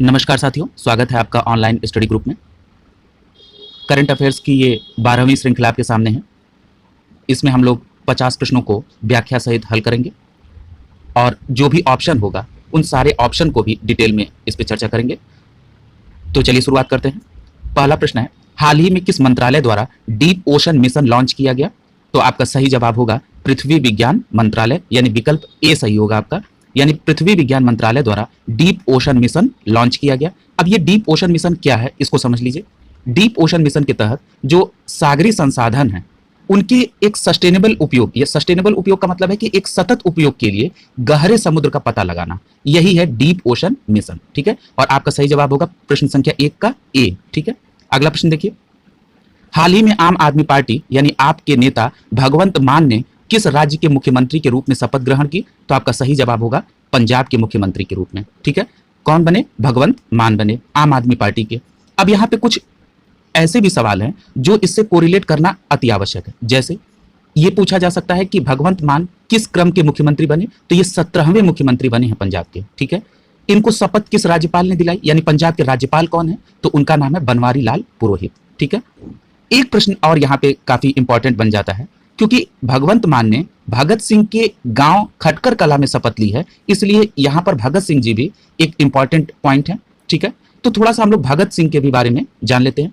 नमस्कार साथियों, स्वागत है आपका ऑनलाइन स्टडी ग्रुप में। करंट अफेयर्स की ये 12वीं श्रृंखला आपके सामने है। इसमें हम लोग 50 प्रश्नों को व्याख्या सहित हल करेंगे और जो भी ऑप्शन होगा उन सारे ऑप्शन को भी डिटेल में इस पर चर्चा करेंगे। तो चलिए शुरुआत करते हैं। पहला प्रश्न है, हाल ही में किस मंत्रालय द्वारा डीप ओशन मिशन लॉन्च किया गया? तो आपका सही जवाब होगा पृथ्वी विज्ञान मंत्रालय, यानी विकल्प ए सही होगा आपका, यानी पृथ्वी विज्ञान मंत्रालय द्वारा डीप ओशन मिशन लॉन्च किया गया। अब ये डीप ओशन मिशन क्या है, इसको समझ लीजिए। डीप ओशन मिशन के तहत जो सागरी संसाधन हैं उनकी एक सस्टेनेबल उपयोग, ये सस्टेनेबल उपयोग का मतलब है कि एक सतत उपयोग के लिए गहरे समुद्र का पता लगाना, यही है डीप ओशन मिशन। ठीक है, और आपका सही जवाब होगा प्रश्न संख्या 1 का ए। ठीक है, अगला प्रश्न देखिए। हाल ही में आम आदमी पार्टी यानी आप के नेता भगवंत मान ने किस राज्य के मुख्यमंत्री के रूप में शपथ ग्रहण की? तो आपका सही जवाब होगा पंजाब के मुख्यमंत्री के रूप में। ठीक है, कौन बने? भगवंत मान बने, आम आदमी पार्टी के। अब यहाँ पे कुछ ऐसे भी सवाल हैं जो इससे कोरिलेट करना अति आवश्यक है। जैसे ये पूछा जा सकता है कि भगवंत मान किस क्रम के मुख्यमंत्री बने? तो ये 17वें मुख्यमंत्री बने हैं पंजाब के। ठीक है, इनको शपथ किस राज्यपाल ने दिलाई, यानी पंजाब के राज्यपाल कौन है? तो उनका नाम है बनवारी लाल पुरोहित। ठीक है, एक प्रश्न और यहाँ पे काफी इंपॉर्टेंट बन जाता है, क्योंकि भगवंत मान ने भगत सिंह के गांव खटकर कला में शपथ ली है, इसलिए यहां पर भगत सिंह जी भी एक इंपॉर्टेंट पॉइंट है। ठीक है, तो थोड़ा सा हम लोग भगत सिंह के भी बारे में जान लेते हैं।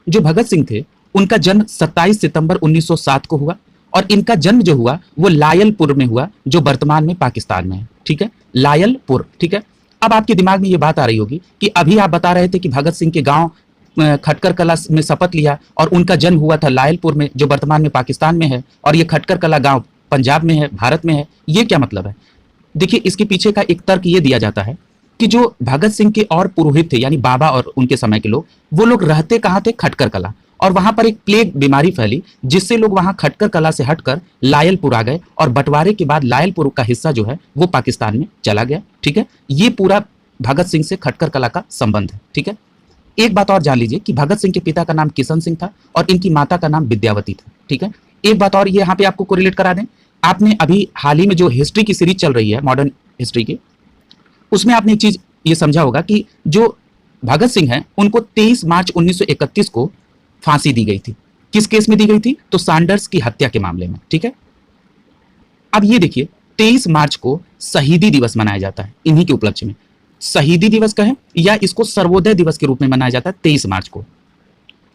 जो भगत सिंह थे उनका जन्म 27 सितंबर 1907 को हुआ और इनका जन्म जो हुआ वो लायलपुर में हुआ, जो वर्तमान में पाकिस्तान में है। ठीक है, लायलपुर। ठीक है, अब आपके दिमाग में ये बात आ रही होगी कि अभी आप बता रहे थे कि भगत सिंह के गांव खटकर कला में शपथ लिया और उनका जन्म हुआ था लायलपुर में, जो वर्तमान में पाकिस्तान में है, और ये खटकर कला गांव पंजाब में है, भारत में है। ये क्या मतलब है? देखिए, इसके पीछे का एक तर्क ये दिया जाता है कि जो भगत सिंह के और पुरोहित थे, यानी बाबा और उनके समय के लोग, वो लोग रहते कहाँ थे? खटकर कला, और वहां पर एक प्लेग बीमारी फैली जिससे लोग वहां खटकर कला से हटकर लायलपुर आ गए, और बंटवारे के बाद लायलपुर का हिस्सा जो है वो पाकिस्तान में चला गया। ठीक है, ये पूरा भगत सिंह से खटकर कला का संबंध है। ठीक है, एक बात और जान लीजिए कि भगत सिंह के पिता का नाम किशन सिंह था और इनकी माता का नाम विद्यावती था। ठीक है, एक बात और ये यहाँ पे आपको कोरिलेट करा दें, आपने अभी हाल ही में जो हिस्ट्री की सीरीज चल रही है, मॉडर्न हिस्ट्री की, उसमें आपने एक चीज ये समझा होगा कि जो भगत सिंह हैं उनको 23 मार्च 1931 को फांसी दी गई थी। किस केस में दी गई थी? तो सैंडर्स की हत्या के मामले में। ठीक है, अब ये देखिए 23 मार्च को शहीदी दिवस मनाया जाता है, इन्हीं के उपलक्ष्य में। शहीदी दिवस कहें या इसको सर्वोदय दिवस के रूप में मनाया जाता है 23 मार्च को।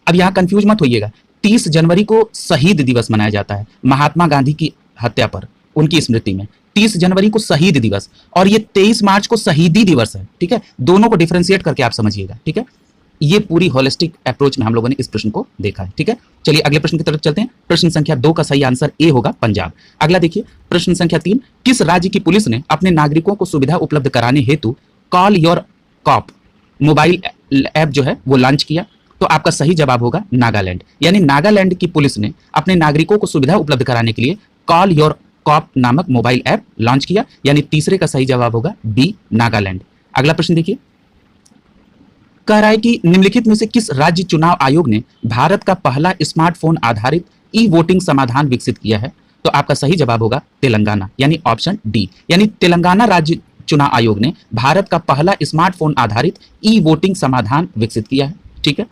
अब यहां कंफ्यूज मत होइएगा, 30 जनवरी को शहीद दिवस मनाया जाता है महात्मा गांधी की हत्या पर, उनकी स्मृति में 30 जनवरी को शहीद दिवस, और ये 23 मार्च को शहीदी दिवस है। ठीक है, दोनों को डिफरेंशिएट करके आप समझिएगा। ठीक है, ये पूरी होलिस्टिक अप्रोच में हम लोगों ने इस प्रश्न को देखा है। ठीक है, चलिए अगले प्रश्न की तरफ चलते हैं। प्रश्न संख्या 2 का सही आंसर ए होगा पंजाब। अगला देखिए, प्रश्न संख्या 3, किस राज्य की पुलिस ने अपने नागरिकों को सुविधा उपलब्ध कराने हेतु call your cop mobile app जो है वो लॉन्च किया? तो आपका सही जवाब होगा नागालैंड, यानी नागालैंड की पुलिस ने अपने नागरिकों को सुविधा उपलब्ध कराने के लिए कॉल योर कॉप नामक मोबाइल ऐप लॉन्च किया, यानी तीसरे का सही जवाब होगा बी, नागालैंड। अगला प्रश्न देखिए, कह रहा है कि निम्नलिखित में से किस राज्य चुनाव आयोग ने भारत का पहला स्मार्टफोन आधारित ई वोटिंग समाधान विकसित किया है? तो आपका सही जवाब होगा तेलंगाना, यानी ऑप्शन डी, यानी तेलंगाना राज्य चुनाव आयोग ने भारत का पहला स्मार्टफोन आधारित ई वोटिंग समाधान विकसित किया है। ठीक है,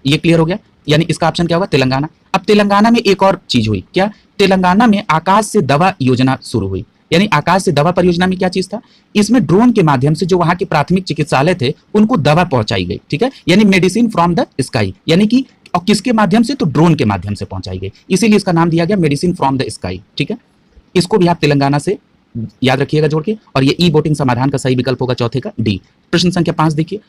ये क्लियर हो गया, यानी इसका ऑप्शन क्या होगा? तेलंगाना। अब तेलंगाना में एक और चीज हुई, क्या? तेलंगाना में आकाश से दवा योजना शुरू हुई, यानी आकाश से दवा परियोजना में क्या चीज था? इसमें ड्रोन के माध्यम से जो वहां के प्राथमिक चिकित्सालय थे उनको दवा पहुंचाई गई। ठीक है, यानी मेडिसिन फ्रॉम द स्काई, यानी कि और किसके माध्यम से? तो ड्रोन के माध्यम से पहुंचाई गई, इसीलिए इसका नाम दिया गया मेडिसिन फ्रॉम द स्काई। ठीक है, इसको भी आप तेलंगाना से याद रखिएगा जोड़ के, और ये ई वोटिंग समाधान का सही विकल्प होगा चौथे का डी। प्रश्न संख्या 5 देखिए,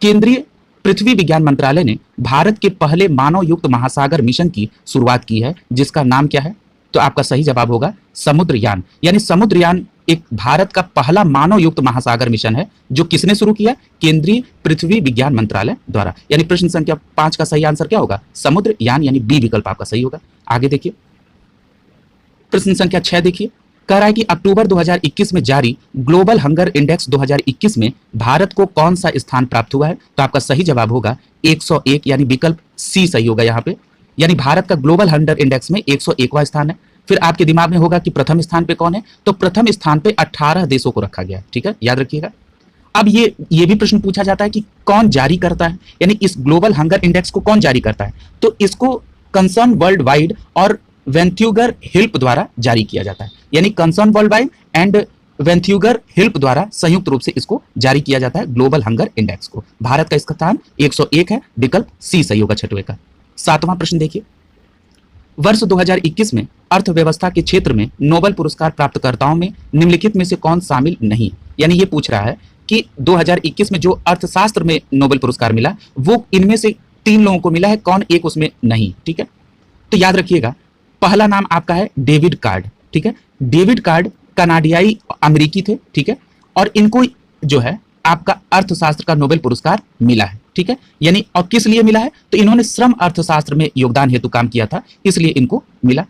केंद्रीय पृथ्वी विज्ञान मंत्रालय ने भारत के पहले मानव युक्त महासागर मिशन की शुरुआत की है, जिसका नाम क्या है? तो आपका सही जवाब होगा समुद्रयान, यानी समुद्रयान एक भारत का पहला मानव युक्त महासागर मिशन है, जो किसने शुरू किया? केंद्रीय पृथ्वी विज्ञान मंत्रालय द्वारा। यानी प्रश्न संख्या 5 का सही आंसर क्या होगा? समुद्रयान, यानी बी विकल्प आपका सही होगा। आगे देखिए, प्रश्न संख्या 6 देखिए, कह रहा है कि अक्टूबर 2021 में जारी ग्लोबल हंगर इंडेक्स 2021 में भारत को कौन सा स्थान प्राप्त हुआ है? तो आपका सही जवाब होगा 101, यानी विकल्प सी सही होगा यहाँ पे, यानी भारत का ग्लोबल हंगर इंडेक्स में 101वां स्थान है। फिर आपके दिमाग में होगा कि प्रथम स्थान पे कौन है? तो प्रथम स्थान पे 18 देशों को रखा गया है। ठीक है, याद रखिएगा। अब ये भी प्रश्न पूछा जाता है कि कौन जारी करता है, यानी इस ग्लोबल हंगर इंडेक्स को कौन जारी करता है, तो इसको कंसर्न वर्ल्ड वाइड और वेंथ्यूगर हिल्प द्वारा जारी किया जाता है, यानी कंसर्न वर्ल्ड वाइड एंड वेंथ्यूगर हिल्प द्वारा संयुक्त रूप से इसको जारी किया जाता है ग्लोबल हंगर इंडेक्स को। भारत का इसका स्थान 101 है, विकल्प सी सही होगा छठवें का। 7वां प्रश्न देखिए, वर्ष 2021 में अर्थव्यवस्था के क्षेत्र में नोबेल पुरस्कार प्राप्तकर्ताओं में निम्नलिखित में से कौन शामिल नहीं, यानी ये पूछ रहा है कि 2021 में जो अर्थशास्त्र में नोबेल पुरस्कार मिला वो इनमें से 3 लोगों को मिला है, कौन एक उसमें नहीं। ठीक है, तो याद रखिएगा, पहला नाम आपका है डेविड कार्ड। ठीक है, डेविड कार्ड कनाडियाई अमेरिकी थे। ठीक है, और इनको जो है आपका अर्थशास्त्र का नोबेल पुरस्कार मिला है। ठीक है, यानी और किस लिए मिला है, तो इन्होंने श्रम अर्थशास्त्र में योगदान हेतु काम किया था, इसलिए इनको मिला।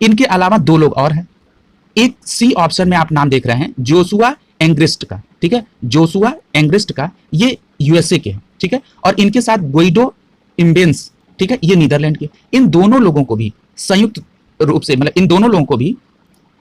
इनके अलावा 2 लोग और हैं, एक सी ऑप्शन में आप नाम देख रहे हैं जोशुआ एंग्रिस्ट का। ठीक है, जोशुआ एंग्रिस्ट का, ये यूएसए के हैं। ठीक है, और इनके साथ गुइडो इम्बेंस, ठीक है, ये नीदरलैंड के। इन दोनों लोगों को भी संयुक्त रूप से, मतलब इन दोनों लोगों को भी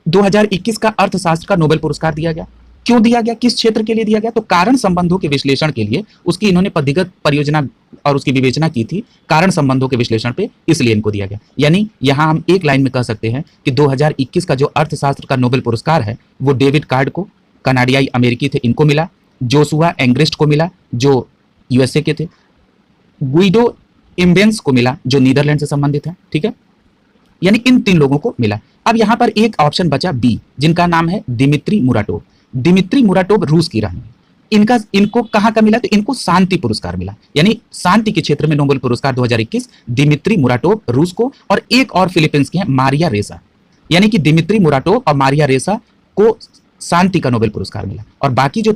2021 का अर्थशास्त्र का नोबेल पुरस्कार दिया गया। क्यों दिया गया, किस क्षेत्र के लिए दिया गया, तो कारण संबंधों के विश्लेषण के लिए उसकी इन्होंने पद्धतिगत परियोजना और उसकी विवेचना की थी कारण संबंधों के विश्लेषण पे, इसलिए इनको दिया गया। यानी यहां हम एक लाइन में कह सकते हैं कि 2021 का जो अर्थशास्त्र का नोबेल पुरस्कार है वो डेविड कार्ड को, कनाडियाई अमेरिकी थे, इनको मिला, जोशुआ एंग्रिस्ट को मिला जो यूएसए के थे, गुइडो इम्बेंस को मिला जो नीदरलैंड से संबंधित है। ठीक है, यानी इन 3 लोगों को मिला। अब यहां पर एक ऑप्शन बचा बी, जिनका नाम है दिमित्री मुराटोव। दिमित्री मुराटोव रूस की रानी, इनको कहां का मिला, तो इनको शांति पुरस्कार मिला, यानी शांति के क्षेत्र में नोबेल पुरस्कार 2021 दिमित्री मुराटोव रूस को, और एक और फिलीपींस के हैं मारिया रेसा, यानी कि दिमित्री मुराटोव और मारिया रेसा को शांति का नोबेल पुरस्कार मिला, और बाकी जो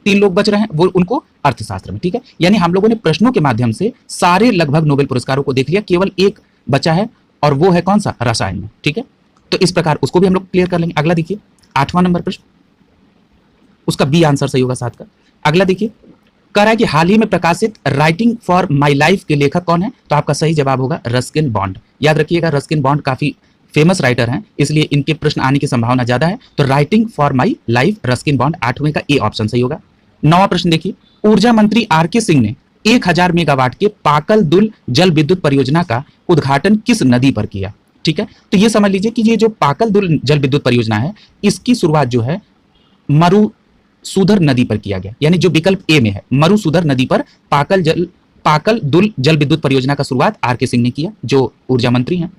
3 लोग बच रहे हैं वो उनको अर्थशास्त्र में। ठीक है, यानी हम लोगों ने प्रश्नों के माध्यम से सारे लगभग नोबेल पुरस्कारों को देख लिया, केवल एक बचा है और वो है कौन सा, रसायन में। ठीक है, तो इस प्रकार उसको भी हम लोग क्लियर कर लेंगे। अगला देखिए 8वां नंबर प्रश्न, उसका बी आंसर सही होगा 7 का। अगला देखिए, कह रहा है कि हाल ही में प्रकाशित राइटिंग फॉर माई लाइफ के लेखक कौन है, तो आपका सही जवाब होगा रस्किन बॉन्ड। याद रखिएगा, रस्किन बॉन्ड काफी फेमस राइटर हैं, इसलिए इनके प्रश्न आने की संभावना ज्यादा है। तो writing for my life, Ruskin Bond, 8वें का ए ऑप्शन सही होगा। 9वां प्रश्न देखिए, ऊर्जा मंत्री आर.के. सिंह ने 1000 मेगावाट के पाकल दुल जल विद्युत परियोजना का उद्घाटन किस नदी पर किया। ठीक है, तो ये समझ लीजिए कि ये जो पाकल दुल जल विद्युत परियोजना है, इसकी शुरुआत जो है मरुसुधर नदी पर किया गया, यानी जो विकल्प ए में है, मरुसुधर नदी पर पाकल दुल जल विद्युत परियोजना का शुरुआत आर.के. सिंह ने किया, जो ऊर्जा मंत्री हैं।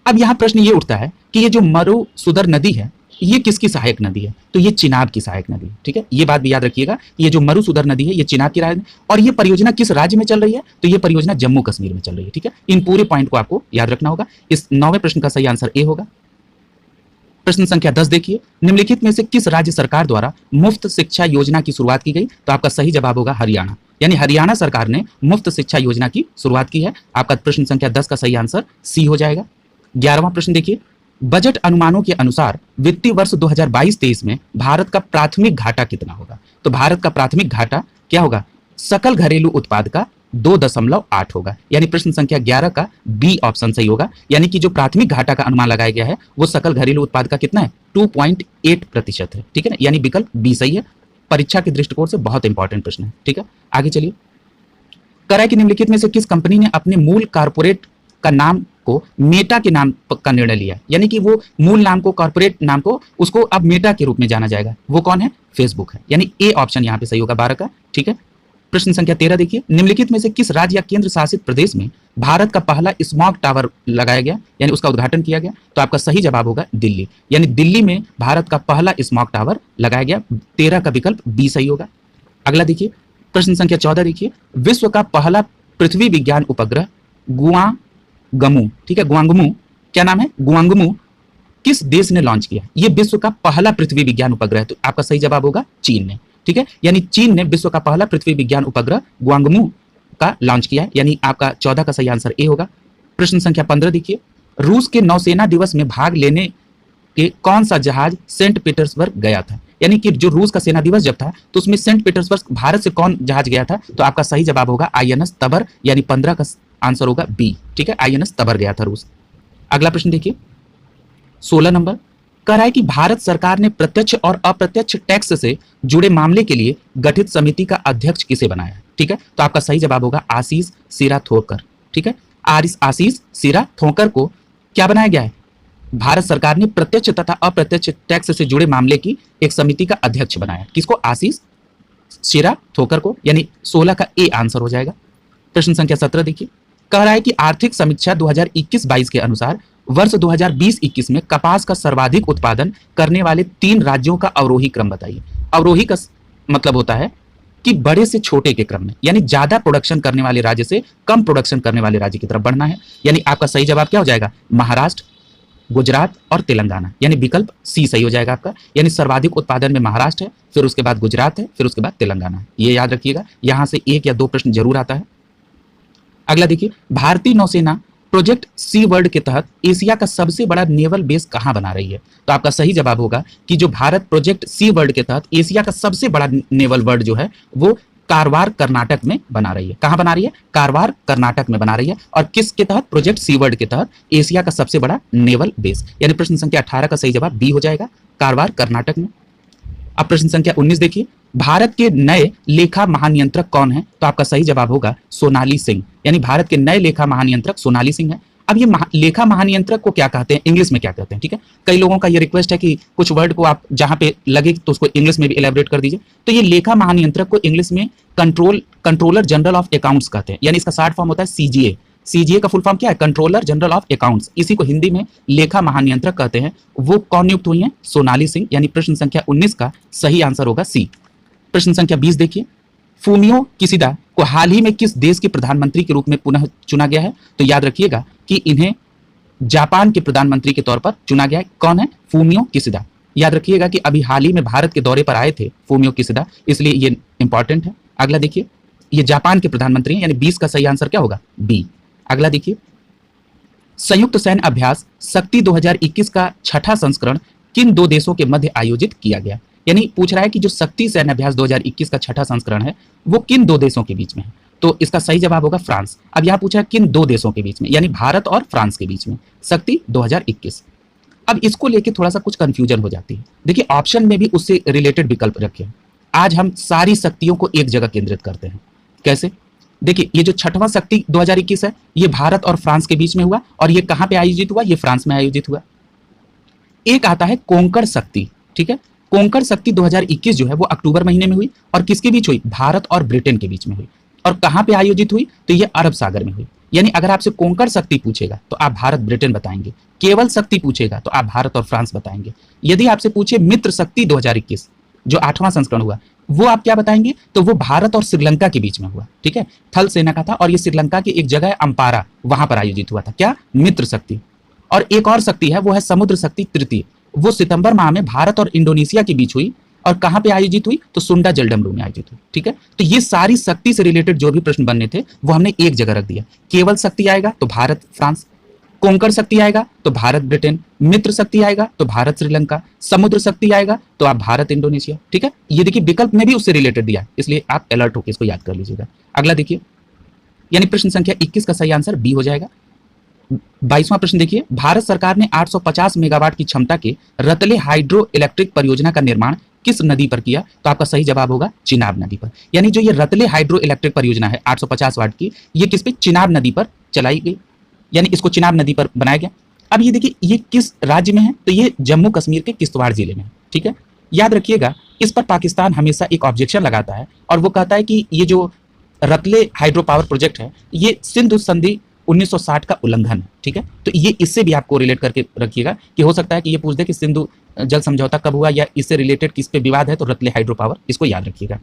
अब यहाँ प्रश्न ये उठता है कि ये जो मरुसुधर नदी है ये किसकी सहायक नदी है, तो ये चिनाब की सहायक नदी है। ठीक है, ये बात भी याद रखिएगा, ये जो मरुसुधर नदी है ये चिनाब की सहायक, और ये परियोजना किस राज्य में चल रही है, तो ये परियोजना जम्मू कश्मीर में चल रही है। ठीक है, इन पूरे पॉइंट को आपको याद रखना होगा। इस 9वें प्रश्न का सही आंसर ए होगा। प्रश्न संख्या 10 देखिए, निम्नलिखित में से किस राज्य सरकार द्वारा मुफ्त शिक्षा योजना की शुरुआत की गई, तो आपका सही जवाब होगा हरियाणा, यानी हरियाणा सरकार ने मुफ्त शिक्षा योजना की शुरुआत की है। आपका प्रश्न संख्या 10 का सही आंसर सी हो जाएगा। 11वां प्रश्न देखिए, बजट अनुमानों के अनुसार वित्तीय वर्ष 2022-23 में भारत का प्राथमिक घाटा कितना होगा, तो भारत का प्राथमिक घाटा क्या होगा, सकल घरेलू उत्पाद का 2.8 होगा, यानी प्रश्न संख्या 11 का बी ऑप्शन सही होगा। यानी कि जो प्राथमिक घाटा का अनुमान लगाया गया है वो सकल घरेलू उत्पाद का कितना है, 2.8% है। ठीक है ना, यानी विकल्प बी सही है। परीक्षा के दृष्टिकोण से बहुत इंपॉर्टेंट प्रश्न है। ठीक है, आगे चलिए। कह रहा है कि निम्नलिखित में से किस कंपनी ने अपने मूल कारपोरेट का नाम को मेटा के नाम का निर्णय लिया, यानी कि वो मूल नाम को, कॉर्पोरेट नाम को, उसको अब मेटा के रूप में जाना जाएगा, वो कौन है, फेसबुक है, यानी ए ऑप्शन यहाँ पे सही होगा 12 का। ठीक है, प्रश्न संख्या 13 देखिए, निम्नलिखित में से किस राज्य या केंद्र शासित प्रदेश में भारत का पहला स्मॉग टावर लगाया गया, यानी उसका उद्घाटन किया गया, तो आपका सही जवाब होगा दिल्ली, यानी दिल्ली में भारत का पहला स्मॉग टावर लगाया गया। 13 का विकल्प बी सही होगा। अगला देखिए, प्रश्न संख्या 14 देखिए, विश्व का पहला पृथ्वी विज्ञान उपग्रह गुआंगमू, ठीक है, गुआंगमू, क्या नाम है, गुआंगमू, किस देश ने लॉन्च किया, ये विश्व का पहला पृथ्वी विज्ञान उपग्रह है, तो आपका सही जवाब होगा चीन ने। ठीक है, यानी चीन ने विश्व का पहला पृथ्वी विज्ञान उपग्रह गुआंगमू का लॉन्च किया है, यानी आपका 14 का सही आंसर ए होगा। प्रश्न संख्या 15 देखिए, रूस के नौसेना दिवस में भाग लेने के कौन सा जहाज सेंट पीटर्सबर्ग गया था, यानी कि जो रूस का सेना दिवस जब था तो उसमें सेंट पीटर्सबर्ग भारत से कौन जहाज गया था, तो आपका सही जवाब होगा आईएनएस तबर, यानी 15 का आंसर होगा बी। ठीक है, आईएनएस तबर गया था रूस। अगला प्रश्न देखिए 16 नंबर, कह रहा है कि भारत सरकार ने प्रत्यक्ष और अप्रत्यक्ष टैक्स से जुड़े मामले के लिए गठित समिति का अध्यक्ष किसे बनाया है। ठीक है, तो आपका सही जवाब होगा आशीष सिराथोरकर। ठीक है, आशीष सिराथोरकर को क्या बनाया गया है, भारत सरकार ने प्रत्यक्ष तथा अप्रत्यक्ष टैक्स से जुड़े मामले की एक समिति का अध्यक्ष बनाया। किसको, आशीष सिराथोरकर को, यानी 16 का ए आंसर हो जाएगा। प्रश्न संख्या 17 देखिए, कह रहा है कि आर्थिक समीक्षा 2021-22 के अनुसार वर्ष 2020-21 में कपास का सर्वाधिक उत्पादन करने वाले 3 राज्यों का अवरोही क्रम बताइए। अवरोही का मतलब होता है कि बड़े से छोटे के क्रम में, यानी ज्यादा प्रोडक्शन करने वाले राज्य से कम प्रोडक्शन करने वाले राज्य की तरफ बढ़ना है। यानी आपका सही जवाब क्या हो जाएगा, महाराष्ट्र, गुजरात और तेलंगाना, यानी विकल्प सी सही हो जाएगा आपका। यानी सर्वाधिक उत्पादन में महाराष्ट्र है, फिर उसके बाद गुजरात है, फिर उसके बाद तेलंगाना है। ये याद रखिएगा, यहां से 1 या 2 प्रश्न जरूर आता है। अगला देखिए, भारतीय नौसेना प्रोजेक्ट सी वर्ल्ड के तहत एशिया का सबसे बड़ा नेवल बेस कहां बना रही है। तो आपका सही जवाब होगा कि जो भारत प्रोजेक्ट सी वर्ल्ड के तहत एशिया का सबसे बड़ा नेवल वर्ल्ड जो है वो कारवार कर्नाटक में बना रही है। कहां बना रही है, कारवार कर्नाटक में बना रही है। और किसके तहत, प्रोजेक्ट सी वर्ल्ड के तहत एशिया का सबसे बड़ा नेवल बेस। यानी प्रश्न संख्या 18 का सही जवाब बी हो जाएगा, कारवार कर्नाटक में। अब प्रश्न संख्या 19 देखिए, भारत के नए लेखा महानियंत्रक कौन है। तो आपका सही जवाब होगा सोनाली सिंह, यानी भारत के नए लेखा महानियंत्रक सोनाली सिंह है। अब ये लेखा महानियंत्रक को क्या कहते हैं, इंग्लिश में क्या कहते हैं। ठीक है, कई लोगों का ये रिक्वेस्ट है कि कुछ वर्ड को आप जहां पे लगे तो उसको इंग्लिश में भी एलैबोरेट कर दीजिए। तो ये लेखा महानियंत्रक को इंग्लिश में कंट्रोलर जनरल ऑफ अकाउंट्स कहते हैं, यानी इसका शॉर्ट फॉर्म होता है सीजीए। सीजीए का फुल फॉर्म क्या है, कंट्रोलर जनरल ऑफ अकाउंट्स। इसी को हिंदी में लेखा महानियंत्रक कहते हैं। वो कौन नियुक्त हुई है, सोनाली सिंह। यानी प्रश्न संख्या 19 का सही आंसर होगा सी। प्रश्न संख्या 20 देखिए, फूमियो किशिदा को हाल ही में किस देश के प्रधानमंत्री के रूप में पुनः चुना गया है। तो याद रखिएगा कि इन्हें जापान के प्रधानमंत्री के तौर पर चुना गया है। कौन है, फूमियो किशिदा। याद रखिएगा कि अभी हाल ही में भारत के दौरे पर आए थे फूमियो किशिदा, इसलिए ये इंपॉर्टेंट है। अगला देखिए, ये जापान के प्रधानमंत्री हैं, यानी 20 का सही आंसर क्या होगा, बी। अगला देखिए, संयुक्त सैन्य अभ्यास शक्ति 2021 का 6ठा संस्करण किन 2 देशों के मध्य आयोजित किया गया। यानी पूछ रहा है कि जो शक्ति सैन्य अभ्यास 2021 का 6ठा संस्करण है वो किन 2 देशों के बीच में है। तो इसका सही जवाब होगा फ्रांस। अब यहां पूछा है किन 2 देशों के बीच में, यानी भारत और फ्रांस के बीच में, शक्ति 2021। अब इसको लेके थोड़ा सा कुछ कंफ्यूजन हो जाती है। देखिए, ऑप्शन में भी उससे रिलेटेड विकल्प रखे। आज हम सारी शक्तियों को एक जगह केंद्रित करते हैं। कैसे, देखिए, ये जो 6वां शक्ति 2021 है ये भारत और फ्रांस के बीच में हुआ, और ये कहां पे आयोजित हुआ, ये फ्रांस में आयोजित हुआ। एक आता है कोंकण शक्ति। ठीक है, कोंकण शक्ति 2021 जो है वो अक्टूबर महीने में हुई, और किसके बीच हुई, भारत और ब्रिटेन के बीच में हुई। और कहां पे आयोजित हुई, तो ये अरब सागर में हुई। यानी अगर आपसे कोंकण शक्ति पूछेगा तो आप भारत ब्रिटेन बताएंगे, केवल शक्ति पूछेगा तो आप भारत और फ्रांस बताएंगे। यदि आपसे पूछे मित्र शक्ति 2021 जो 8वां संस्करण हुआ, वो आप क्या बताएंगे, तो वो भारत और श्रीलंका के बीच में हुआ। ठीक है, थल सेना का था, और ये श्रीलंका की एक जगह है अम्पारा, वहां पर आयोजित हुआ था। क्या, मित्र शक्ति। और एक और शक्ति है, वो है समुद्र शक्ति तृतीय। वो सितंबर माह में भारत और इंडोनेशिया के बीच हुई, और कहां पे आयोजित हुई, तो सुंडा जलडमरू में आयोजित हुई। ठीक है, तो ये सारी शक्ति से रिलेटेड जो भी प्रश्न बनने थे वो हमने एक जगह रख दिया। केवल शक्ति आएगा तो भारत फ्रांस, कोंकण शक्ति आएगा तो भारत ब्रिटेन, मित्र शक्ति आएगा तो भारत श्रीलंका, समुद्र शक्ति आएगा तो आप भारत इंडोनेशिया। ठीक है, ये देखिए विकल्प में भी उससे रिलेटेड दिया, इसलिए आप अलर्ट होकर इसको याद कर लीजिएगा। अगला देखिए, यानी प्रश्न संख्या 21 का सही आंसर बी हो जाएगा। 22वां प्रश्न देखिए, भारत सरकार ने 850 मेगावाट की क्षमता के रतले हाइड्रो इलेक्ट्रिक परियोजना का निर्माण किस नदी पर किया। तो आपका सही जवाब होगा चिनाब नदी पर। यानी जो ये रतले हाइड्रो इलेक्ट्रिक परियोजना है 850 वाट की, ये किस पे, चिनाब नदी पर चलाई गई, यानी इसको चिनाब नदी पर बनाया गया। अब ये देखिए, ये किस राज्य में है, तो ये जम्मू कश्मीर के किश्तवाड़ जिले में है। ठीक है, याद रखिएगा, इस पर पाकिस्तान हमेशा एक ऑब्जेक्शन लगाता है, और वो कहता है कि ये जो रतले हाइड्रो पावर प्रोजेक्ट है ये सिंधु संधि 1960 का उल्लंघन है। ठीक है, तो ये इससे भी आपको रिलेट करके रखिएगा कि हो सकता है कि ये पूछ दे कि सिंधु जल समझौता कब हुआ, या इससे रिलेटेड किस पे विवाद है, तो रतले हाइड्रो पावर, इसको याद रखिएगा।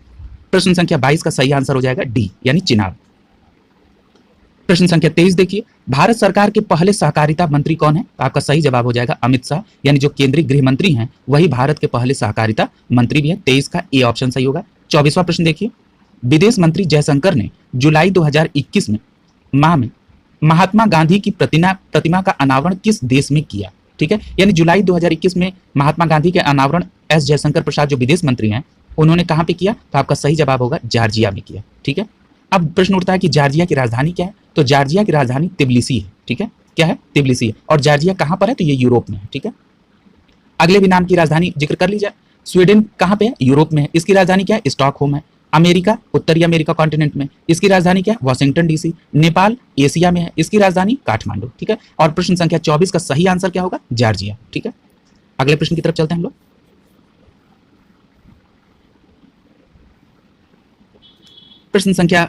प्रश्न संख्या 22 का सही आंसर हो जाएगा डी, यानी चिनाब। प्रश्न संख्या 23 देखिए, भारत सरकार के पहले सहकारिता मंत्री कौन है। आपका सही जवाब हो जाएगा अमित शाह, यानी जो केंद्रीय गृह मंत्री हैं वही भारत के पहले सहकारिता मंत्री भी है। 23 का ए ऑप्शन सही होगा। 24वां प्रश्न देखिए, विदेश मंत्री जयशंकर ने जुलाई 2021 में माह में महात्मा गांधी की प्रतिमा का अनावरण किस देश में किया। ठीक है, यानी जुलाई 2021 में महात्मा गांधी के अनावरण एस जयशंकर प्रसाद जो विदेश मंत्री हैं उन्होंने कहां पे किया, तो आपका सही जवाब होगा जॉर्जिया में किया। ठीक है, अब प्रश्न उठता है कि जॉर्जिया की राजधानी क्या है, तो जॉर्जिया की राजधानी तिब्लिसी है। ठीक है, क्या है, तिब्लिसी है। और जॉर्जिया कहां पर है, तो ये यूरोप में है। ठीक है, अगले भी नाम की राजधानी जिक्र कर ली जाए। स्वीडन कहाँ पे है? यूरोप में है। इसकी राजधानी क्या है? स्टॉकहोम है। अमेरिका, उत्तरी अमेरिका कॉन्टिनेंट में, इसकी राजधानी क्या है? Washington DC. नेपाल एशिया में है, इसकी राजधानी काठमांडू। ठीक है, और प्रश्न संख्या 24 का सही आंसर क्या होगा? जॉर्जिया। ठीक है, अगले प्रश्न की तरफ चलते हैं हम लोग। प्रश्न संख्या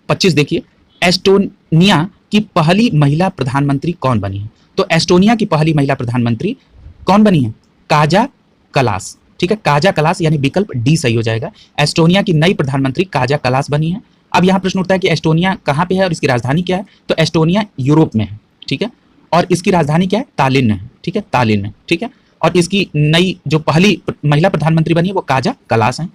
25 देखिए, एस्टोनिया की पहली महिला प्रधानमंत्री कौन बनी है? तो एस्टोनिया की पहली महिला प्रधानमंत्री कौन बनी है? Kaja Kallas. ठीक है, काजा कलास, यानी विकल्प डी सही हो जाएगा। एस्टोनिया की नई प्रधानमंत्री काजा कलास बनी है। अब यहां प्रश्न उठता है कि एस्टोनिया कहां पे है और इसकी राजधानी क्या है? तो एस्टोनिया यूरोप में है। ठीक है, और इसकी राजधानी क्या है? तालिन है। ठीक है, तालिन है। ठीक है, और इसकी नई जो पहली महिला प्रधानमंत्री बनी है वो काजा कलास है।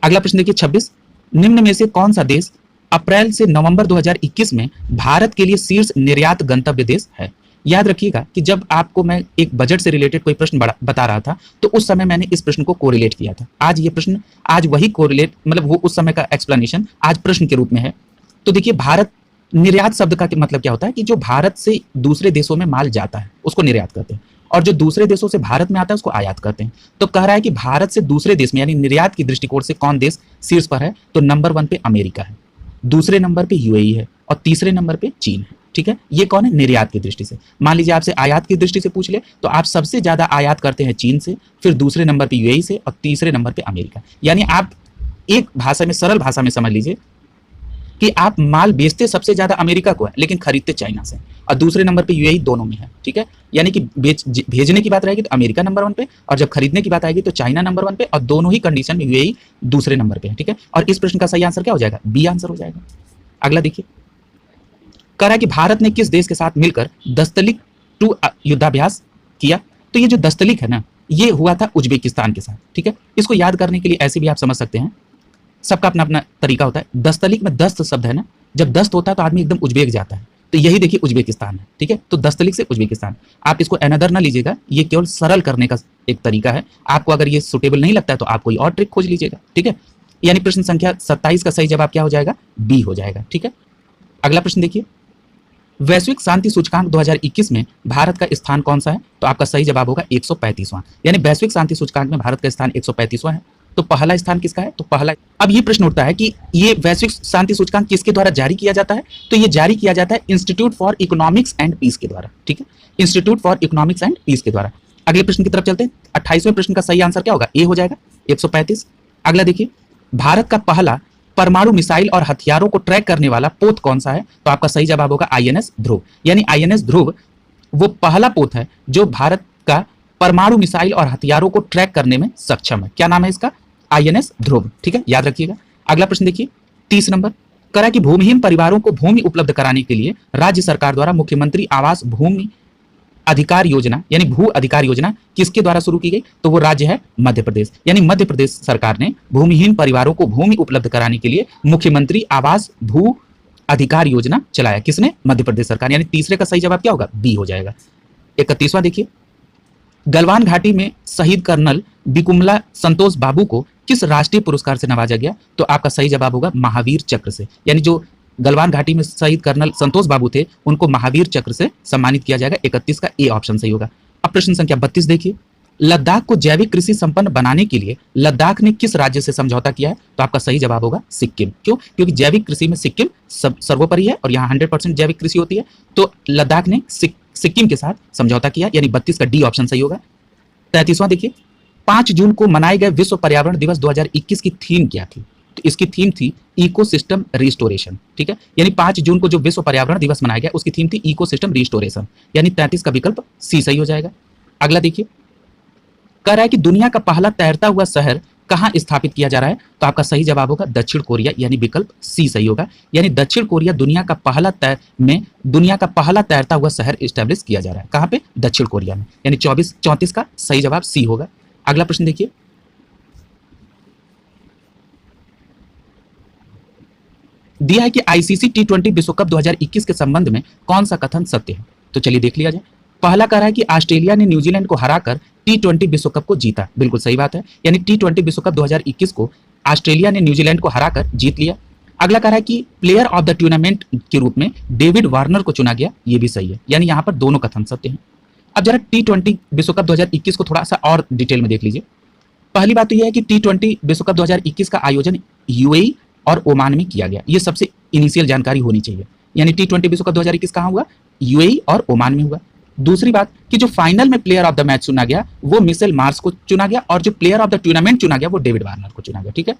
अगला प्रश्न देखिए 26, निम्न में से कौन सा देश अप्रैल से नवंबर 2021 में भारत के लिए शीर्ष निर्यात गंतव्य देश है? याद रखिएगा कि जब आपको मैं एक बजट से रिलेटेड कोई प्रश्न बता रहा था तो उस समय मैंने इस प्रश्न को कोरिलेट किया था। आज ये प्रश्न, आज वही कोरिलेट, मतलब वो उस समय का एक्सप्लेनेशन आज प्रश्न के रूप में है। तो देखिए, भारत, निर्यात शब्द का मतलब क्या होता है कि जो भारत से दूसरे देशों में माल जाता है उसको निर्यात कहते हैं, और जो दूसरे देशों से भारत में आता है उसको आयात कहते हैं। तो कह रहा है कि भारत से दूसरे देश में यानी निर्यात की दृष्टिकोण से कौन देश शीर्ष पर है? तो नंबर 1 पे अमेरिका है, दूसरे नंबर पे यूएई है और तीसरे नंबर पे चीन है। ठीक है, ये कौन है? निर्यात की दृष्टि से। मान लीजिए आपसे आयात की दृष्टि से पूछ ले तो आप सबसे ज्यादा आयात करते हैं चीन से, फिर दूसरे नंबर पे यूएई से और तीसरे नंबर पे अमेरिका। यानी आप एक भाषा में, सरल भाषा में समझ लीजिए कि आप माल बेचते सबसे ज्यादा अमेरिका को है लेकिन खरीदते चाइना से, और दूसरे नंबर पे यूएई दोनों में है। ठीक है, यानी कि भेजने की बात रहेगी तो अमेरिका नंबर 1 पे, और जब खरीदने की बात आएगी तो चाइना नंबर 1 पे, और दोनों ही कंडीशन में यूएई दूसरे नंबर पे है। ठीक है, और इस प्रश्न का सही आंसर क्या हो जाएगा? बी आंसर हो जाएगा। अगला देखिए, कह रहा है कि भारत ने किस देश के साथ मिलकर दस्तलिक 2 युद्धाभ्यास किया? तो ये जो दस्तलिक है ना, ये हुआ था उज्बेकिस्तान के साथ। ठीक है, इसको याद करने के लिए ऐसे भी आप समझ सकते हैं, सबका अपना अपना तरीका होता है। दस्तलिक में दस्त शब्द है ना, जब दस्त होता है तो आदमी एकदम उज्बेक जाता है, तो यही देखिए उज्बेकिस्तान है। ठीक है, तो दस्तलिक से उज्बेकिस्तान। आप इसको अनदर ना लीजिएगा, ये केवल सरल करने का एक तरीका है। आपको अगर ये सुटेबल नहीं लगता है तो आप कोई और ट्रिक खोज लीजिएगा। ठीक है, यानी प्रश्न संख्या 27 का सही जवाब क्या हो जाएगा? बी हो जाएगा। ठीक है, अगला प्रश्न देखिए, वैश्विक शांति सूचकांक 2021 में भारत का स्थान कौन सा है? तो आपका सही जवाब होगा 135वां। यानी वैश्विक शांति सूचकांक में भारत का स्थान 135वां है। तो पहला स्थान किसका है? तो पहला। अब ये प्रश्न उठता है कि ये वैश्विक शांति सूचकांक किसके द्वारा जारी किया जाता है? तो ये जारी किया जाता है Institute for Economics and Peace के द्वारा। ठीक है, Institute for Economics and Peace के द्वारा। अगले प्रश्न की तरफ चलते हैं। 28वें प्रश्न का सही आंसर क्या होगा? ए हो जाएगा, 135। अगला देखिए, भारत का पहला परमाणु मिसाइल और हथियारों को ट्रैक करने वाला पोत कौन सा है? तो आपका सही जवाब होगा आईएनएस ध्रुव। यानी आईएनएस ध्रुव वो पहला पोत है जो भारत का परमाणु मिसाइल और हथियारों को ट्रैक करने में सक्षम है। क्या नाम है इसका? आईएनएस ध्रुव। ठीक है, याद रखिएगा। अगला प्रश्न देखिए, 30 नंबर, करा कि भूमिहीन परिवारों को भूमि उपलब्ध कराने के लिए राज्य सरकार द्वारा मुख्यमंत्री आवास भूमि अधिकार योजना यानी भू अधिकार योजना किसके द्वारा शुरू की गई? तो वो राज्य है मध्य प्रदेश। यानी मध्य प्रदेश सरकार ने भूमिहीन परिवारों को भूमि उपलब्ध कराने के लिए मुख्यमंत्री आवास भू अधिकार योजना चलाया। किसने? मध्य प्रदेश सरकार। यानी तीसरे का सही जवाब क्या होगा? बी हो जाएगा। 31वां देखिए, गलवान घाटी में शहीद कर्नल बिकुमला संतोष बाबू को किस राष्ट्रीय पुरस्कार से नवाजा गया? तो आपका सही जवाब होगा महावीर चक्र से। यानी जो गलवान घाटी में शहीद कर्नल संतोष बाबू थे उनको महावीर चक्र से सम्मानित किया जाएगा। 31 का ए ऑप्शन सही होगा। अब प्रश्न संख्या 32 देखिए, लद्दाख को जैविक कृषि संपन्न बनाने के लिए लद्दाख ने किस राज्य से समझौता किया है? तो आपका सही जवाब होगा सिक्किम। क्यों? क्योंकि जैविक कृषि में सिक्किम सर्वोपरि है और यहाँ 100% जैविक कृषि होती है। तो लद्दाख ने सिक्किम के साथ समझौता किया, यानी 32 का डी ऑप्शन सही होगा। 33वां देखिए, 5 जून को मनाए गए विश्व पर्यावरण दिवस 2021 की थीम क्या थी? तो इसकी थीम थी इकोसिस्टम रिस्टोरेशन। ठीक है, यानी 5 जून को जो विश्व पर्यावरण दिवस मनाया गया उसकी थीम थी इकोसिस्टम रिस्टोरेशन। यानी 33 का विकल्प सी सही हो जाएगा। अगला देखिए, कह रहा है कि दुनिया का पहला तैरता हुआ शहर कहां स्थापित किया जा रहा है? तो आपका सही जवाब होगा दक्षिण कोरिया, यानी विकल्प सी सही होगा। यानी दक्षिण कोरिया दुनिया का पहला तैरता हुआ शहर स्टैब्लिश किया जा रहा है। कहां पे? दक्षिण कोरिया में। यानी 34 का सही जवाब सी होगा। अगला प्रश्न देखिए, दिया है कि आईसीसी T20 विश्व कप 2021 के संबंध में कौन सा कथन सत्य है? तो चलिए देख लिया जाए। पहला कह रहा है कि ऑस्ट्रेलिया ने न्यूजीलैंड को हराकर T20 विश्व कप को जीता। बिल्कुल सही बात है। यानी T20 विश्व कप 2021 को ऑस्ट्रेलिया ने न्यूजीलैंड को हराकर जीत लिया। अगला कह रहा है कि प्लेयर ऑफ द टूर्नामेंट के रूप में डेविड वार्नर को चुना गया। ये भी सही है। यानी यहाँ पर दोनों कथन सत्य हैं। अब जरा T20 विश्व कप 2021 को थोड़ा सा और डिटेल में देख लीजिए। पहली बात तो यह है कि T20 विश्व कप 2021 का आयोजन यूएई और ओमान में किया गया। ये सबसे इनिशियल जानकारी होनी चाहिए। यानी T20 विश्व कप 2021 कहाँ हुआ? यूएई और ओमान में हुआ। दूसरी बात कि जो फाइनल में प्लेयर ऑफ द मैच चुना गया वो मिशेल मार्श को चुना गया और जो प्लेयर ऑफ द टूर्नामेंट चुना गया वो डेविड वार्नर को चुना गया। ठीक है,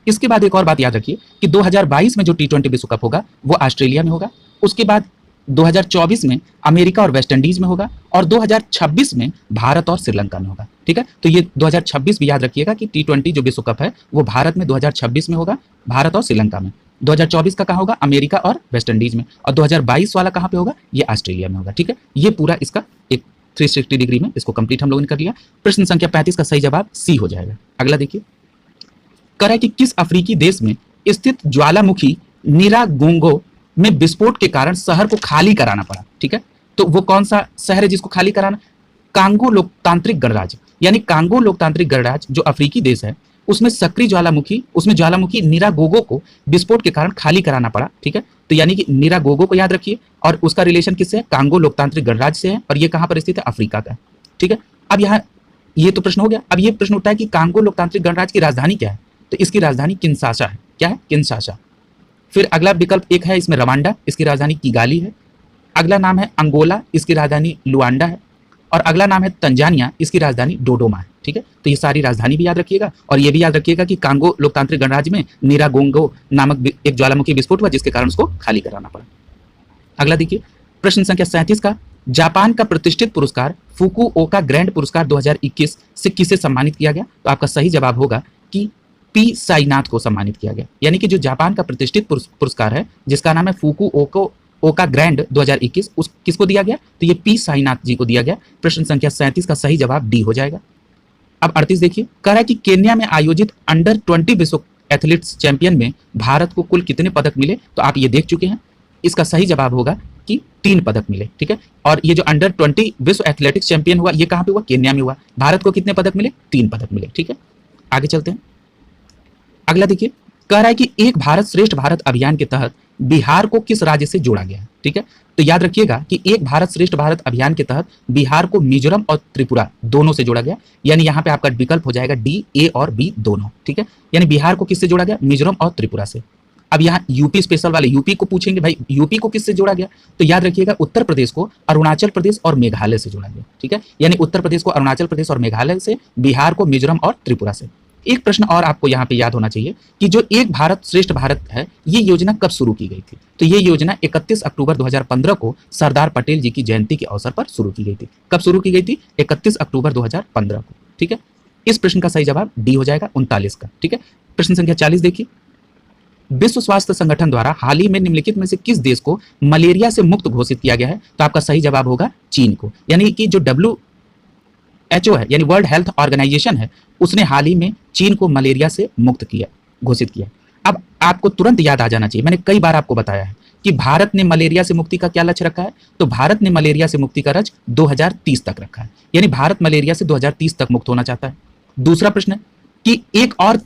इसके बाद एक और बात याद रखिए कि 2022 में जो T20 विश्व कप होगा वो ऑस्ट्रेलिया में होगा। उसके बाद 2024 में अमेरिका और वेस्ट इंडीज में होगा और 2026 में भारत और श्रीलंका में होगा। ठीक है, तो ये 2026 भी याद रखिएगा कि T20 जो विश्व कप है वो भारत में 2026 में होगा, भारत और श्रीलंका में। 2024 का कहाँ होगा? अमेरिका और वेस्ट इंडीज में। और 2022 वाला कहाँ पे होगा? ये ऑस्ट्रेलिया में होगा। ठीक है, ये पूरा इसका एक 360 डिग्री में इसको कंप्लीट हम लोगों ने कर लिया। प्रश्न संख्या 35 का सही जवाब सी हो जाएगा। अगला देखिए, कह रहा है कि किस अफ्रीकी देश में स्थित ज्वालामुखी निरागोंगो में विस्फोट के कारण शहर को खाली कराना पड़ा। ठीक है, तो वो कौन सा शहर है जिसको खाली कराना? कांगो लोकतांत्रिक गणराज्य, यानी कांगो लोकतांत्रिक गणराज्य जो अफ्रीकी देश है उसमें सक्रिय ज्वालामुखी निरागोगो को विस्फोट के कारण खाली कराना पड़ा। ठीक है, तो यानी कि निरागोगो को याद रखिए और उसका रिलेशन किससे है? कांगो लोकतांत्रिक गणराज्य से है और ये कहाँ पर स्थित है? अफ्रीका का। ठीक है, अब यहाँ ये तो प्रश्न हो गया। अब ये प्रश्न उठता है कि कांगो लोकतांत्रिक गणराज्य की राजधानी क्या है? तो इसकी राजधानी किंशासा है। क्या है? किंशासा। फिर अगला विकल्प एक है इसमें रवांडा, इसकी राजधानी किगाली है। अगला नाम है अंगोला, इसकी राजधानी लुआंडा है। और अगला नाम है तंजानिया, इसकी राजधानी डोडोमा है। ठीक है, तो ये सारी राजधानी भी याद रखिएगा और ये भी याद रखिएगा कि कांगो लोकतांत्रिक गणराज्य में निरागोंगो नामक एक ज्वालामुखी विस्फोट हुआ जिसके कारण उसको खाली कराना पड़ा। अगला देखिए, प्रश्न संख्या 37 का, जापान का प्रतिष्ठित पुरस्कार फुकुओका ग्रैंड पुरस्कार 2021 से किसे सम्मानित किया गया? तो आपका सही जवाब होगा कि पी साईनाथ को सम्मानित किया गया। यानी कि जो जापान का प्रतिष्ठित पुरस्कार है जिसका नाम है फुकुओका ग्रैंड 2021 उस किसको दिया गया? तो ये पी साईनाथ जी को दिया गया। प्रश्न संख्या 37 का सही जवाब डी हो जाएगा। अब 38 देखिए, कह रहा है कि केन्या में आयोजित अंडर 20 विश्व एथलीट्स चैंपियन में भारत को कुल कितने पदक मिले? तो आप ये देख चुके हैं। इसका सही जवाब होगा कि 3 पदक मिले। ठीक है, और ये जो अंडर 20 विश्व एथलेटिक्स चैंपियन हुआ ये कहाँ पे हुआ? केन्या में हुआ। भारत को कितने पदक मिले? 3 पदक मिले। ठीक है, आगे चलते हैं। अगला देखिए, कह रहा है कि एक भारत श्रेष्ठ भारत अभियान के तहत बिहार को किस राज्य से जोड़ा गया है? ठीक है, तो याद रखिएगा कि एक भारत श्रेष्ठ भारत अभियान के तहत बिहार को मिजोरम और त्रिपुरा दोनों से जोड़ा गया। यानी यहाँ पे आपका विकल्प हो जाएगा डी, ए और बी दोनों। ठीक है, यानी बिहार को किससे जोड़ा गया? मिजोरम और त्रिपुरा से। अब यहाँ यूपी स्पेशल वाले यूपी को पूछेंगे, भाई यूपी को किससे जोड़ा गया? तो याद रखिएगा उत्तर प्रदेश को अरुणाचल प्रदेश और मेघालय से जोड़ा गया। ठीक है, यानी उत्तर प्रदेश को अरुणाचल प्रदेश और मेघालय से, बिहार को मिजोरम और त्रिपुरा से। एक प्रश्न और आपको यहाँ पे याद होना चाहिए कि जो एक भारत श्रेष्ठ भारत है ये योजना कब शुरू की गई थी? तो ये योजना 31 अक्टूबर 2015 को सरदार पटेल जी की जयंती के अवसर पर शुरू की गई थी। कब शुरू की गई थी? 31 अक्टूबर 2015 को। ठीक है, इस प्रश्न का सही जवाब डी हो जाएगा 39 का। ठीक है, प्रश्न संख्या 40 देखिए, विश्व स्वास्थ्य संगठन द्वारा हाल ही में निम्नलिखित में से किस देश को मलेरिया से मुक्त घोषित किया गया है? तो आपका सही जवाब होगा चीन को। यानी कि जो WHO है यानी वर्ल्ड हेल्थ ऑर्गेनाइजेशन है उसने हाल ही में चीन को मलेरिया से मुक्त किया, घोषित किया। अब आपको तुरंत याद आ जाना चाहिए, मैंने कई बार आपको बताया है कि भारत ने मलेरिया से मुक्ति का क्या लक्ष्य रखा है? तो भारत ने मलेरिया से मुक्ति का लक्ष्य 2030 तक रखा है। यानी भारत मलेरिया से 2030 तक मुक्त होना चाहता है। दूसरा प्रश्न है कि एक और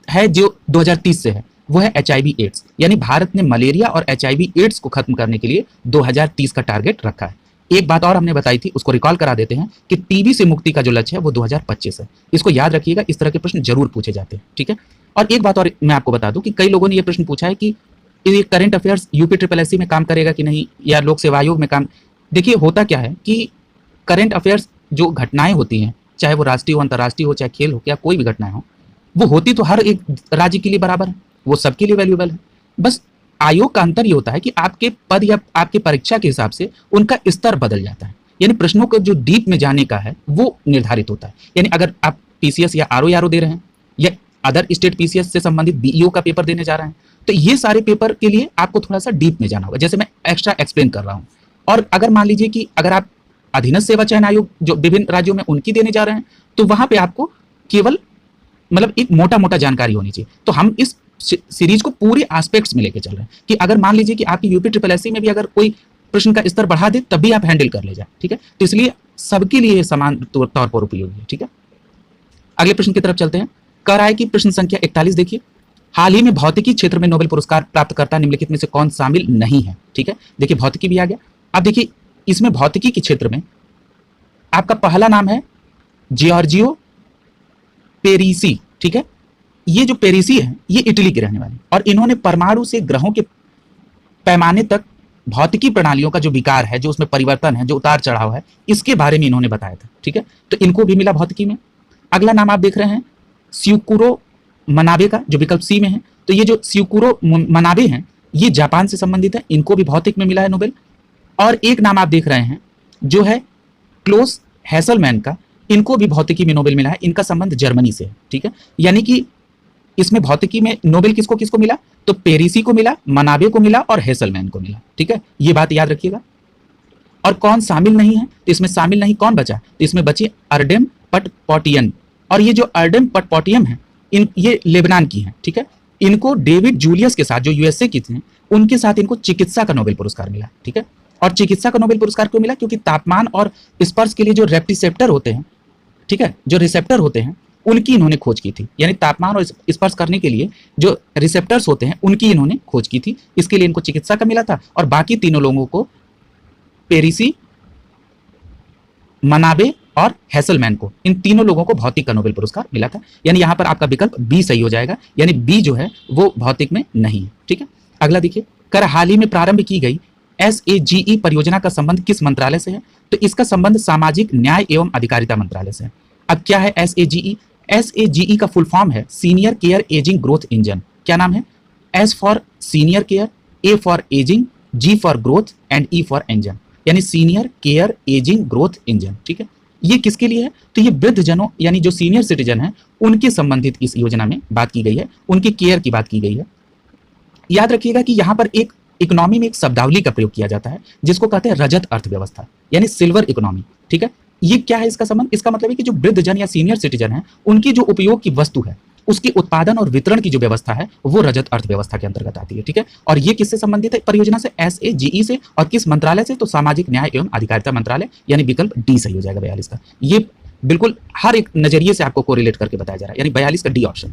है जो 2030 से है, वो है HIV एड्स। यानी भारत ने मलेरिया और HIV एड्स को खत्म करने के लिए 2030 का टारगेट रखा है। एक बात और हमने बताई थी, उसको रिकॉल करा देते हैं कि टीबी से मुक्ति का जो लक्ष्य है वो 2025 है। इसको याद रखिएगा, इस तरह के प्रश्न जरूर पूछे जाते हैं। ठीक है, और एक बात और मैं आपको बता दूं कि कई लोगों ने ये प्रश्न पूछा है कि ये करंट अफेयर्स UPSSC में काम करेगा कि नहीं, या लोक सेवा आयोग में काम। देखिए होता क्या है कि करंट अफेयर्स जो घटनाएं होती हैं, चाहे वो राष्ट्रीय हो, अंतर्राष्ट्रीय हो, चाहे खेल हो, या कोई भी घटनाएं हो, वो होती तो हर एक राज्य के लिए बराबर है, वो सबके लिए वैल्यूएबल है। बस आयोग का अंतर ये होता है कि आपके पद या आपके परीक्षा के हिसाब से उनका स्तर बदल जाता है। यानी प्रश्नों को जो डीप में जाने का है वो निर्धारित होता है। यानी अगर आप PCS या RO दे रहे हैं या अदर स्टेट PCS से संबंधित BEO का पेपर देने जा रहे हैं, तो ये सारे पेपर के लिए आपको थोड़ा सा डीप में जाना होगा, जैसे मैं एक्स्ट्रा एक्सप्लेन कर रहा हूँ। और अगर मान लीजिए कि अगर आप अधीनस्थ सेवा चयन आयोग जो विभिन्न राज्यों में उनकी देने जा रहे हैं, तो वहां पे आपको केवल मतलब एक मोटा मोटा जानकारी होनी चाहिए। तो हम इस सीरीज को पूरे एस्पेक्ट्स में लेके चल रहे हैं कि अगर मान लीजिए कि आपकी UPSSC में भी अगर कोई प्रश्न का स्तर बढ़ा दे तब भी आप हैंडल कर ले जाए। ठीक है, तो इसलिए सबके लिए समान तौर पर उपयोगी है। ठीक है, अगले प्रश्न की तरफ चलते हैं। कह रहा है कि प्रश्न संख्या 41 देखिए, हाल ही में भौतिकी क्षेत्र में नोबेल पुरस्कार प्राप्त करता निम्नलिखित में से कौन शामिल नहीं है? ठीक है, देखिए भौतिकी भी आ गया। अब देखिए इसमें भौतिकी के क्षेत्र में आपका पहला नाम है जियोर्जियो पेरिसी, ठीक है। ये जो पेरिसी है ये इटली के रहने वाले, और इन्होंने परमाणु से ग्रहों के पैमाने तक भौतिकी प्रणालियों का जो विकार है, जो उसमें परिवर्तन है, जो उतार चढ़ाव है, इसके बारे में इन्होंने बताया था, ठीक है। तो इनको भी मिला भौतिकी में। अगला नाम आप देख रहे हैं स्यूकुरो मनाबे का, जो विकल्प सी में है। तो ये जो स्यूकुरो मनाबे हैं ये जापान से संबंधित है, इनको भी भौतिक में मिला है नोबेल। और एक नाम आप देख रहे हैं जो है क्लोस हैसलमैन का, इनको भी भौतिकी में नोबेल मिला है, इनका संबंध जर्मनी से है, ठीक है। यानी कि इसमें भौतिकी में नोबेल किसको किसको मिला, तो पेरिसी को मिला, मनाबे को मिला और हैसलमैन को मिला, ठीक है। ये बात याद रखिएगा। और कौन शामिल नहीं है, तो इसमें शामिल नहीं कौन बचा, तो इसमें बचे अर्डेम पटपॉटियन। और ये जो अर्डेम पटपॉटियम है ये लेबनान की है, ठीक है। इनको डेविड जूलियस के साथ, जो यूएसए की थे, उनके साथ इनको चिकित्सा का नोबेल पुरस्कार मिला, ठीक है। और चिकित्सा का नोबेल पुरस्कार क्यों मिला, क्योंकि तापमान और स्पर्श के लिए जो रेप्टिसेप्टर होते हैं, ठीक है, जो रिसेप्टर होते हैं उनकी इन्होंने खोज की थी। यानी तापमान और स्पर्श करने के लिए जो रिसेप्टर्स होते हैं उनकी इन्होंने खोज की थी, इसके लिए इनको चिकित्सा का मिला था। और बाकी तीनों लोगों को, पेरिसी, मनाबे और हैसलमैन को, इन तीनों लोगों को भौतिक का नोबेल पुरस्कार मिला था। यानी यहां पर आपका विकल्प बी सही हो जाएगा, यानी बी जो है वो भौतिक में नहीं है, ठीक है। अगला देखिए, कर हाल ही में प्रारंभ की गई SAGE परियोजना का संबंध किस मंत्रालय से है, तो इसका संबंध सामाजिक न्याय एवं अधिकारिता मंत्रालय से है। अब क्या है SAGE? SAGE का फुल फॉर्म है senior care ageing growth engine. क्या नाम है? S for senior care, A for ageing, G for growth and E for engine, यानी senior care ageing growth engine, ठीक है। ये किसके लिए है, तो ये वृद्ध जनों यानी जो सीनियर सिटीजन है उनके संबंधित इस योजना में बात की गई है, उनकी केयर की बात की गई है। याद रखिएगा कि यहाँ पर एक इकोनॉमी में एक शब्दावली का प्रयोग किया जाता है जिसको कहते हैं रजत अर्थव्यवस्था, यानी सिल्वर इकोनॉमी, ठीक है। ये क्या है इसका संबंध, इसका मतलब है कि जो वृद्ध जन या सीनियर सिटीजन है उनकी जो उपयोग की वस्तु है उसके उत्पादन और वितरण की जो व्यवस्था है वो रजत अर्थव्यवस्था के अंतर्गत आती है, ठीक है। और ये किससे संबंधित है, परियोजना से, SAGE से। और किस मंत्रालय से, तो सामाजिक न्याय एवं अधिकारिता मंत्रालय, यानी विकल्प डी सही हो जाएगा 42 का। ये बिल्कुल हर एक नजरिए से आपको कोरिलेट करके बताया जा रहा है, यानी 42 का डी ऑप्शन।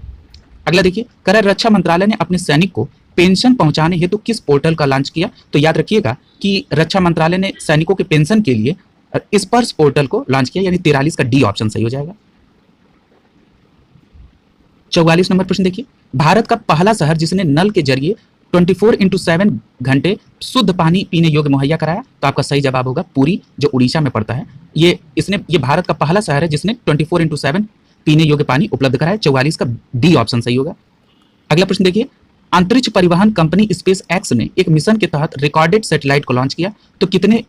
अगला देखिए, कर रक्षा मंत्रालय ने अपने सैनिक को पेंशन पहुंचाने हेतु किस पोर्टल का लॉन्च किया, तो याद रखिएगा कि रक्षा मंत्रालय ने सैनिकों के पेंशन के लिए स्पर्श पोर्टल को लॉन्च किया, यानी 43 का डी ऑप्शन सही हो जाएगा। 44 नंबर प्रश्न देखिए, भारत का पहला शहर जिसने नल के जरिए 24/7 घंटे शुद्ध पानी पीने योग्य मुहैया कराया, तो आपका सही जवाब होगा पुरी, जो उड़ीसा में पड़ता है। ये भारत का पहला शहर है जिसने 24/7 पीने योग्य पानी उपलब्ध कराया। 44 का डी ऑप्शन सही होगा। अगला प्रश्न देखिए, अंतरिक्ष परिवहन कंपनी स्पेस एक्स ने एक मिशन के तहत रिकॉर्डेड सैटेलाइट को लॉन्च किया, तो कितने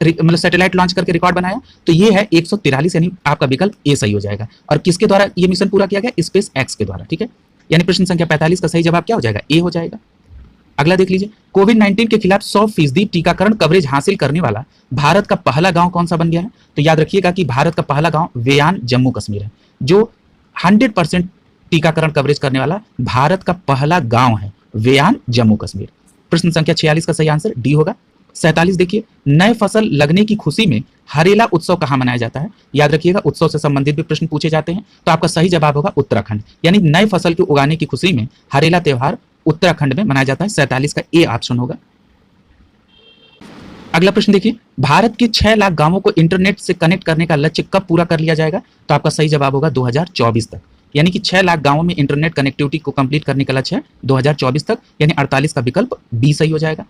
मतलब सैटेलाइट लॉन्च करके रिकॉर्ड बनाया, तो ये है 143, यानी आपका विकल्प ए सही हो जाएगा। और किसके द्वारा ये मिशन पूरा किया गया, स्पेस एक्स के द्वारा, ठीक है। यानी प्रश्न संख्या 45 का सही जवाब क्या हो जाएगा, ए हो जाएगा। अगला देख लीजिए, कोविड-19 के खिलाफ 100% टीकाकरण कवरेज हासिल करने वाला भारत का पहला गांव कौन सा बन गया है, तो याद रखिएगा कि भारत का पहला गांव वेयान जम्मू कश्मीर है, जो 100% टीकाकरण कवरेज करने वाला भारत का पहला गांव है, वेयान जम्मू कश्मीर। प्रश्न संख्या 46 का सही आंसर डी होगा। 47 देखिए, नए फसल लगने की खुशी में हरेला उत्सव कहाँ मनाया जाता है, याद रखिएगा उत्सव से संबंधित भी प्रश्न पूछे जाते हैं, तो आपका सही जवाब होगा उत्तराखंड, यानी नए फसल के उगाने की खुशी में हरेला त्योहार उत्तराखंड में मनाया जाता है। 47 का ए ऑप्शन होगा। अगला प्रश्न देखिए, भारत के 6 लाख गांवों को इंटरनेट से कनेक्ट करने का लक्ष्य कब पूरा कर लिया जाएगा, तो आपका सही जवाब होगा 2024 तक, यानी कि 6 लाख गांवों में इंटरनेट कनेक्टिविटी को कंप्लीट करने का लक्ष्य है 2024 तक, यानी 48 का विकल्प बी सही हो जाएगा।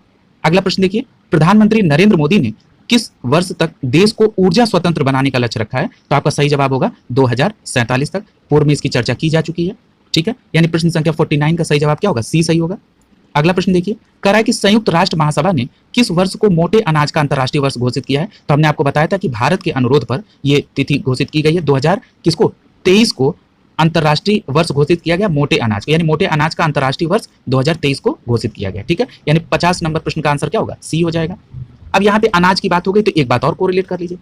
अगला प्रश्न देखिए, प्रधानमंत्री नरेंद्र मोदी ने किस वर्ष तक देश को ऊर्जा स्वतंत्र बनाने का लक्ष्य रखा है, तो आपका सही जवाब होगा 2047 तक। पूर्व में इसकी चर्चा की जा चुकी है, ठीक है। यानी प्रश्न संख्या 49 का सही जवाब क्या होगा, सी सही होगा। अगला प्रश्न देखिए, कह रहा है कि संयुक्त राष्ट्र महासभा ने किस वर्ष को मोटे अनाज का अंतर्राष्ट्रीय वर्ष घोषित किया है, तो हमने आपको बताया था कि भारत के अनुरोध पर यह तिथि घोषित की गई है। 2023 को अंतर्राष्ट्रीय वर्ष घोषित किया गया मोटे अनाज का, यानी मोटे अनाज का अंतर्राष्ट्रीय वर्ष 2023 को घोषित किया गया, ठीक है। यानी 50 नंबर प्रश्न का आंसर क्या होगा, सी हो जाएगा। अब यहाँ पे अनाज की बात हो गई, तो एक बात और कोरिलेट कर लीजिए,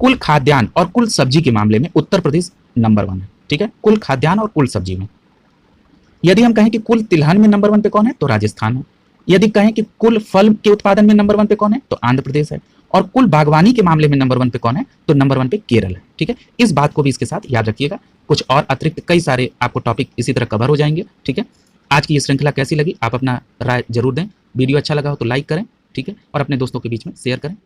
कुल खाद्यान्न और कुल सब्जी के मामले में उत्तर प्रदेश नंबर 1 है, ठीक है, कुल खाद्यान्न और कुल सब्जी में। यदि हम कहें कि कुल तिलहन में नंबर 1 पे कौन है, तो राजस्थान है। यदि कहें कि कुल फल के उत्पादन में नंबर 1 पे कौन है, तो आंध्र प्रदेश है। और कुल बागवानी के मामले में नंबर 1 पे कौन है, तो नंबर 1 पे केरल है, ठीक है। इस बात को भी इसके साथ याद रखिएगा। कुछ और अतिरिक्त कई सारे आपको टॉपिक इसी तरह कवर हो जाएंगे, ठीक है। आज की ये श्रृंखला कैसी लगी, आप अपना राय जरूर दें। वीडियो अच्छा लगा हो तो लाइक करें, ठीक है, और अपने दोस्तों के बीच में शेयर करें।